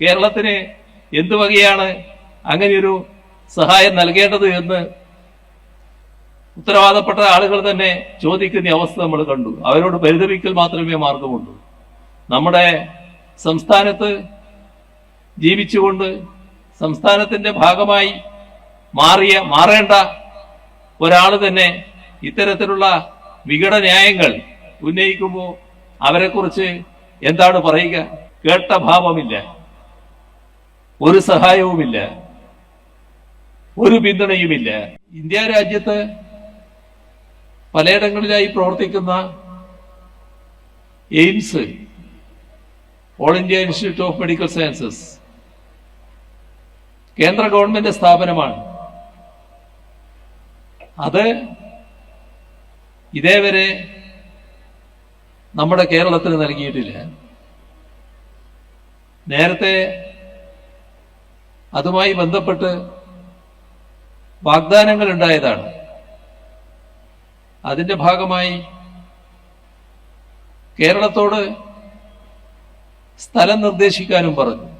കേരളത്തിന് എന്തു വകയാണ് അങ്ങനെയൊരു സഹായം നൽകേണ്ടത് എന്ന് ഉത്തരവാദപ്പെട്ട ആളുകൾ തന്നെ ചോദിക്കുന്ന അവസ്ഥ നമ്മൾ കണ്ടു. അവരോട് പരിതപിക്കൽ മാത്രമേ മാർഗമുള്ളൂ. നമ്മുടെ സംസ്ഥാനത്ത് ജീവിച്ചുകൊണ്ട് സംസ്ഥാനത്തിന്റെ ഭാഗമായി മാറേണ്ട ഒരാൾ തന്നെ ഇത്തരത്തിലുള്ള വികടന്യായങ്ങൾ ഉന്നയിക്കുമ്പോൾ അവരെക്കുറിച്ച് എന്താണ് പറയുക? കേട്ട ഭാവമില്ല, ഒരു സഹായവുമില്ല, ഒരു പിന്തുണയുമില്ല. ഇന്ത്യ രാജ്യത്ത് പലയിടങ്ങളിലായി പ്രവർത്തിക്കുന്ന AIIMS, all India Institute of medical sciences, കേന്ദ്ര ഗവൺമെന്റ് സ്ഥാപനമാണ്. അത് ഇതേവരെ നമ്മുടെ കേരളത്തിന് നൽകിയിട്ടില്ല. നേരത്തെ അതുമായി ബന്ധപ്പെട്ട് വാഗ്ദാനങ്ങൾ ഉണ്ടായതാണ്. അതിന്റെ ഭാഗമായി കേരളത്തോട് സ്ഥലം നിർദ്ദേശിക്കാനും പറഞ്ഞു.